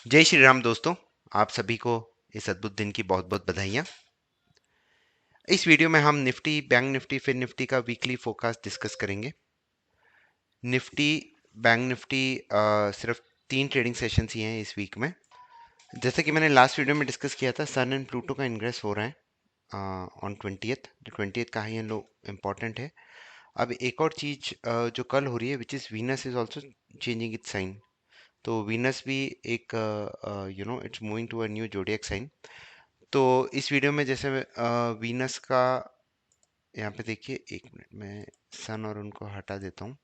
जय श्री राम दोस्तों। आप सभी को इस अद्भुत दिन की बहुत बहुत बधाइयाँ। इस वीडियो में हम निफ्टी, बैंक निफ्टी, फिर निफ्टी का वीकली फोरकास्ट डिस्कस करेंगे। निफ्टी, बैंक निफ्टी सिर्फ 3 ट्रेडिंग सेशंस ही हैं इस वीक में। जैसे कि मैंने लास्ट वीडियो में डिस्कस किया था, सन एंड प्लूटो का इंग्रेस हो रहा है ऑन 20th। जो 20th का हाई एंड लो इम्पॉर्टेंट है। अब एक और चीज जो कल हो रही है, which is Venus is also changing its sign. तो वीनस भी एक its moving to a new zodiac sign. तो इस वीडियो में जैसे वीनस का यहाँ पे देखिए, एक मिनट में सन और उनको हटा देता हूँ,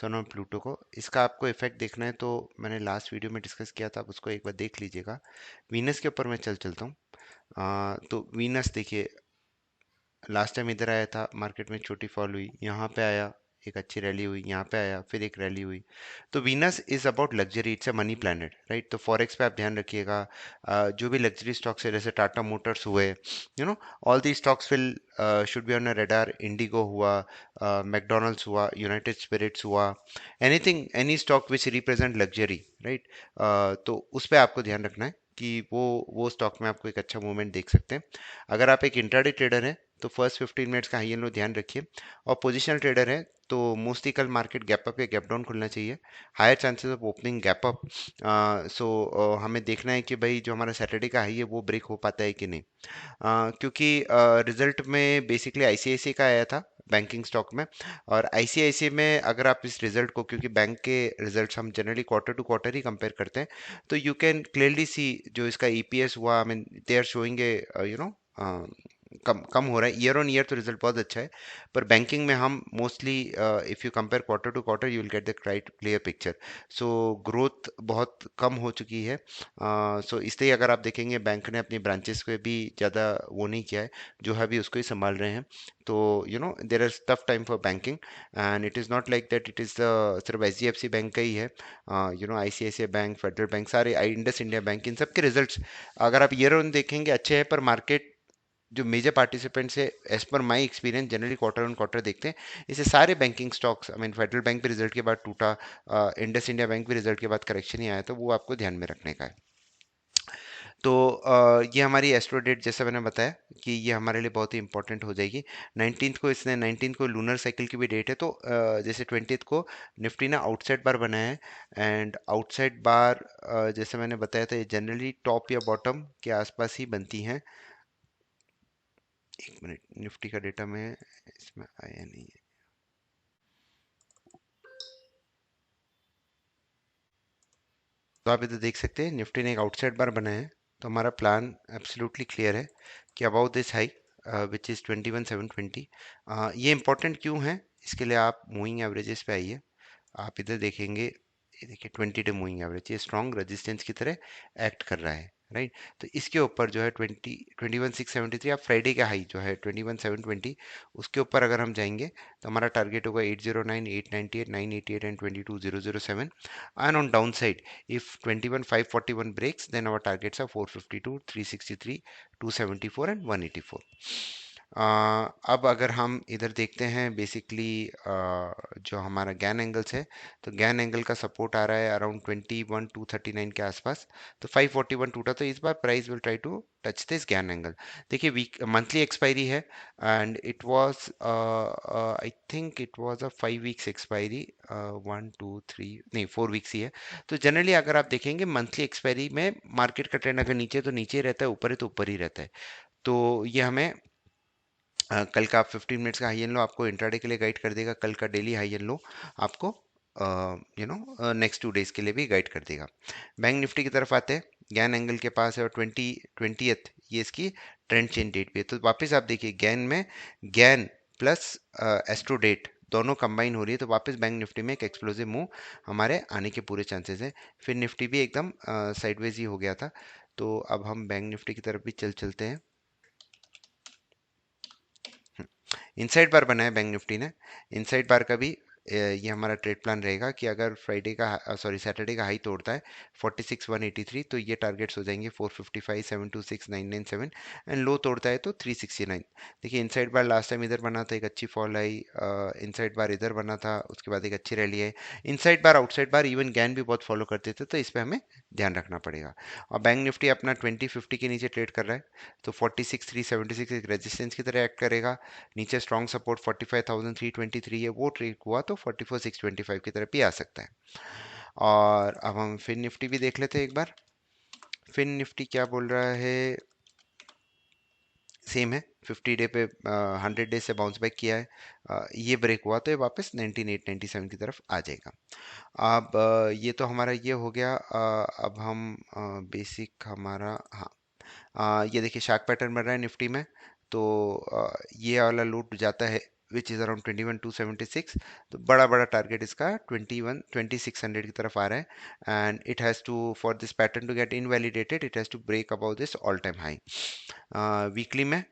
सन और प्लूटो को। इसका आपको इफेक्ट देखना है तो मैंने लास्ट वीडियो में डिस्कस किया था, आप उसको एक बार देख लीजिएगा। वीनस के ऊपर मैं चलता हूँ। तो वीनस देखिए, लास्ट टाइम इधर आया था, मार्केट में छोटी फॉल हुई, यहाँ पे आया, एक अच्छी रैली हुई, यहाँ पे आया, फिर एक रैली हुई। तो Venus is about luxury, it's a money planet, right. तो फॉरेक्स पे आप ध्यान रखिएगा। जो भी लग्जरी स्टॉक्स है, जैसे टाटा मोटर्स हुए, all the stocks will should be on a radar. Indigo हुआ, मैकडोनल्ड्स हुआ, यूनाइटेड स्पिरिट्स हुआ, anything, any stock which represent luxury, right. तो उस पर आपको ध्यान रखना है कि वो स्टॉक में आपको एक अच्छा मूवमेंट देख सकते हैं। अगर आप एक इंट्राडे ट्रेडर हैं तो फर्स्ट 15 मिनट्स का हाई एंड लो ध्यान रखिए। और पोजिशनल ट्रेडर है तो मोस्टली कल मार्केट गैप अप या गैप डाउन खुलना चाहिए। Higher chances of opening gap up. So हमें देखना है कि भाई जो हमारा सैटरडे का हाई है वो ब्रेक हो पाता है कि नहीं। क्योंकि रिजल्ट में बेसिकली आईसीआईसीआई का आया था बैंकिंग स्टॉक में। और आईसीआईसीआई में अगर आप इस रिजल्ट को, क्योंकि बैंक के रिजल्ट्स हम जनरली क्वार्टर टू क्वार्टर ही कंपेयर करते हैं, तो यू कैन क्लियरली सी जो इसका ईपीएस हुआ, I mean they are showing a कम कम हो रहा है। ईयर ऑन ईयर तो रिजल्ट बहुत अच्छा है, पर बैंकिंग में हम mostly if you compare quarter to quarter you will get the right clear picture. So growth बहुत कम हो चुकी है। सो इसलिए अगर आप देखेंगे, बैंक ने अपनी ब्रांचेस पे भी ज़्यादा वो नहीं किया है, जो है अभी उसको ही संभाल रहे हैं। तो there is tough time for banking. And it is not like that it is सिर्फ एचडीएफसी बैंक का ही है। आईसीआईसीआई बैंक, फेडरल बैंक, सारे इंडस इंडिया बैंक, इन सब के रिजल्ट्स अगर आप ईयर ऑन देखेंगे अच्छे हैं। पर मार्केट जो मेजर पार्टिसिपेंट्स है, as per my experience, generally quarter on quarter देखते हैं। इसे सारे banking stocks, I mean Federal Bank भी रिजल्ट के बाद टूटा, इंडस इंडिया बैंक भी रिजल्ट के बाद करेक्शन ही आया, तो वो आपको ध्यान में रखने का है। तो ये हमारी एस्ट्रो डेट, जैसा मैंने बताया कि ये हमारे लिए बहुत ही इंपॉर्टेंट हो जाएगी। 19th को, इसने 19th को लूनर साइकिल की भी डेट है। तो जैसे 20th को निफ्टी ना आउटसाइड बार बनाया है। एंड आउटसाइड बार जैसे मैंने बताया था, ये जनरली टॉप या बॉटम के आसपास ही बनती हैं। एक मिनट, निफ्टी का डेटा में इसमें आया नहीं है। तो आप इधर देख सकते हैं, निफ्टी ने एक आउटसाइड बार बनाया है। तो हमारा प्लान एब्सोल्युटली क्लियर है कि about this high which is 21,720। ये इंपॉर्टेंट क्यों है, इसके लिए आप मूविंग एवरेजेस पे आइए। आप इधर देखेंगे, ये देखिए 20 डे मूविंग एवरेज, ये स्ट्रॉन्ग रेजिस्टेंस की तरह एक्ट कर रहा है, राइट। तो इसके ऊपर जो है 21,673, आप फ्राइडे का हाई जो है 21,720, उसके ऊपर अगर हम जाएंगे तो हमारा टारगेट होगा 809, 898, 988 and 22,007। And on down side, if 21,541 breaks, then our targets are 452, 363, 274 and 184। अब अगर हम इधर देखते हैं, बेसिकली जो हमारा गैन एंगल्स है, तो गैन एंगल का सपोर्ट आ रहा है अराउंड 21,239 के आसपास। तो 541 टूटा, तो इस बार price will try to touch this Gann angle. देखिए, वीक मंथली एक्सपायरी है, and it was I think it was a 5 weeks expiry. 1 2 3 नहीं, 4 वीक्स ही है। तो जनरली अगर आप देखेंगे मंथली एक्सपायरी में मार्केट का ट्रेंड अगर नीचे तो नीचे ही रहता है, ऊपर है तो ऊपर ही रहता है। तो ये हमें कल का आप 15 मिनट्स का हाई एंड लो आपको इंट्राडे के लिए गाइड कर देगा। कल का डेली हाई एंड लो आपको नेक्स्ट 2 डेज के लिए भी गाइड कर देगा। बैंक निफ्टी की तरफ आते हैं, गैन एंगल के पास है और 20th ये इसकी ट्रेंड चेन डेट भी है। तो वापस आप देखिए, गैन में गैन प्लस एस्ट्रो डेट दोनों कंबाइन हो रही है, तो वापस बैंक निफ्टी में एक एक्सप्लोसिव मूव हमारे आने के पूरे चांसेस हैं। फिर निफ्टी भी एकदम साइडवेज ही हो गया था। तो अब हम बैंक निफ्टी की तरफ भी चलते हैं। इनसाइड बार बनाया बैंक निफ्टी ने। इनसाइड बार का भी ये हमारा ट्रेड प्लान रहेगा कि अगर फ्राइडे का सॉरी सैटरडे का हाई तोड़ता है 46,183, तो ये टारगेट्स हो जाएंगे 455, 726, 997, एंड लो तोड़ता है तो 369। देखिए इनसाइड बार लास्ट टाइम इधर बना था, एक अच्छी फॉल आई, इनसाइड बार इधर बना था, उसके बाद एक अच्छी रैली है। इनसाइड बार आउटसाइड बार इवन गैन भी बहुत फॉलो करते थे, तो इस पर हमें ध्यान रखना पड़ेगा। और बैंक निफ्टी अपना 2050 के नीचे ट्रेड कर रहा है, तो 46,376 एक रेजिस्टेंस की तरह एक्ट करेगा। नीचे स्ट्रॉन्ग सपोर्ट 45,323 है, वो ट्रेड हुआ तो 44,625 की तरफ भी आ सकता है। और अब हम फिन निफ्टी भी देख लेते हैं एक बार। फिन निफ्टी क्या बोल रहा है, सेम है, 50 डे पे 100 डे से बाउंस बैक किया है। ये ब्रेक हुआ तो ये वापस 98 97 की तरफ आ जाएगा। अब ये तो हमारा ये हो गया। अब हम बेसिक हमारा, हाँ, ये देखिए शार्क पैटर्न बन रहा है निफ्टी में। तो ये वाला लूट जाता है विच इज़ अराउंड 21,276, तो बड़ा बड़ा टारगेट इसका 2600 की तरफ आ रहा है, and it has to, for this pattern to get invalidated, it has to break about this all time high. Weekly में,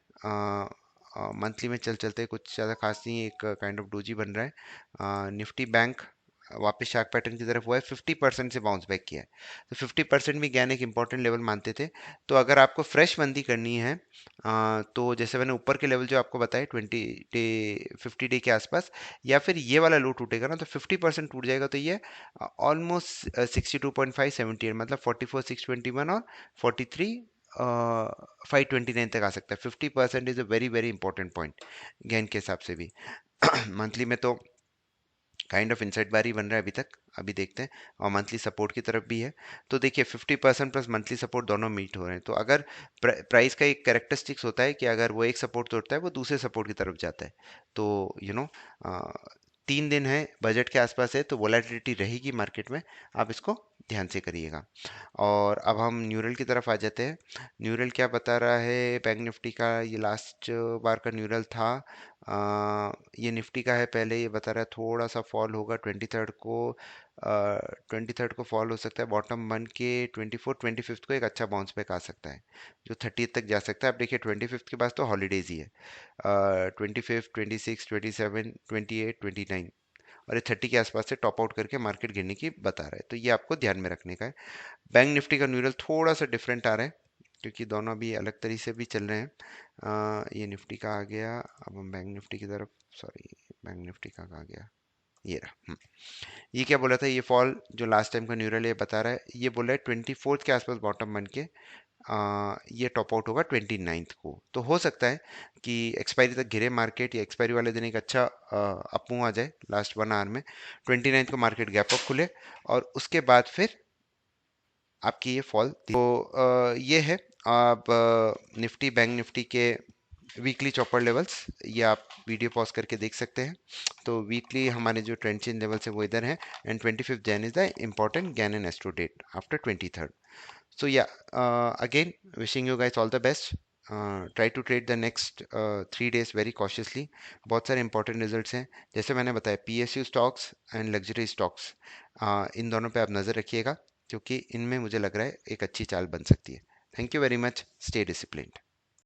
मंथली में चलते कुछ ज़्यादा खास नहीं, एक काइंड ऑफ डोजी बन रहा है। निफ्टी बैंक वापस शार्क पैटर्न की तरफ हुआ है, 50% से बाउंस बैक किया है, तो 50% भी गैन एक इंपॉर्टेंट लेवल मानते थे। तो अगर आपको फ्रेश मंदी करनी है, तो जैसे मैंने ऊपर के लेवल जो आपको बताए 20 डे 50 डे के आसपास, या फिर ये वाला लो टूटेगा ना, तो 50% टूट जाएगा, तो ये ऑलमोस्ट 62.5 78, मतलब 44,621 और 43 529 तक आ सकता है। 50% is a very very important point gain के हिसाब से भी। मंथली में तो काइंड ऑफ इनसाइड बार ही बन रहा है अभी तक, अभी देखते हैं। और मंथली सपोर्ट की तरफ भी है, तो देखिए 50% प्लस मंथली सपोर्ट दोनों मीट हो रहे हैं। तो अगर प्राइस का एक कैरेक्टरिस्टिक्स होता है कि अगर वो एक सपोर्ट तोड़ता है वो दूसरे सपोर्ट की तरफ जाता है, तो यू नो 3 दिन है, बजट के आसपास है, तो वोलेटिलिटी रहेगी मार्केट में, आप इसको ध्यान से करिएगा। और अब हम न्यूरल की तरफ आ जाते हैं। न्यूरल क्या बता रहा है, बैंक निफ्टी का ये लास्ट बार का न्यूरल था। ये निफ्टी का है, पहले ये बता रहा है थोड़ा सा फॉल होगा 23rd को, 23rd को फॉल हो सकता है बॉटम बन के, 24 25th को एक अच्छा बाउंस बैक आ सकता है जो 30th तक जा सकता है। अब देखिए 25th के पास तो हॉलीडेज ही है, 25 26 27 28 29, और ये 30 के आसपास से टॉप आउट करके मार्केट गिरने की बता रहा है, तो ये आपको ध्यान में रखने का है। बैंक निफ्टी का न्यूरल थोड़ा सा डिफरेंट आ रहा है, क्योंकि दोनों अभी अलग तरीके से भी चल रहे हैं। ये निफ्टी का आ गया, अब हम बैंक निफ्टी की तरफ, सॉरी, बैंक निफ्टी का आ गया, ये रहा। ये क्या बोला था, ये फॉल जो लास्ट टाइम का न्यूरल है ये बता रहा है, ये बोला है 24th के आसपास बॉटम बन के ये टॉप आउट होगा 29th को। तो हो सकता है कि एक्सपायरी तक गिरे मार्केट, या एक्सपायरी वाले दिन एक अच्छा अपमूव आ जाए लास्ट 1 आवर में, 29th को मार्केट गैप अप खुले, और उसके बाद फिर आपकी ये फॉल। तो ये है। आप निफ्टी बैंक निफ्टी के वीकली चॉपर लेवल्स, ये आप वीडियो पॉज करके देख सकते हैं। तो वीकली हमारे जो ट्रेंड चेन लेवल्स है वो इधर है, and 25th Jan is the important gain and astro date after 23rd। So yeah, again, wishing you guys all the best. Try to trade the next 3 days very cautiously. बहुत सारे important results हैं, जैसे मैंने बताया, PSU stocks and luxury stocks, इन दोनों पे आप नज़र रखिएगा, क्योंकि इनमें मुझे लग रहा है एक अच्छी चाल बन सकती है। Thank you very much, stay disciplined.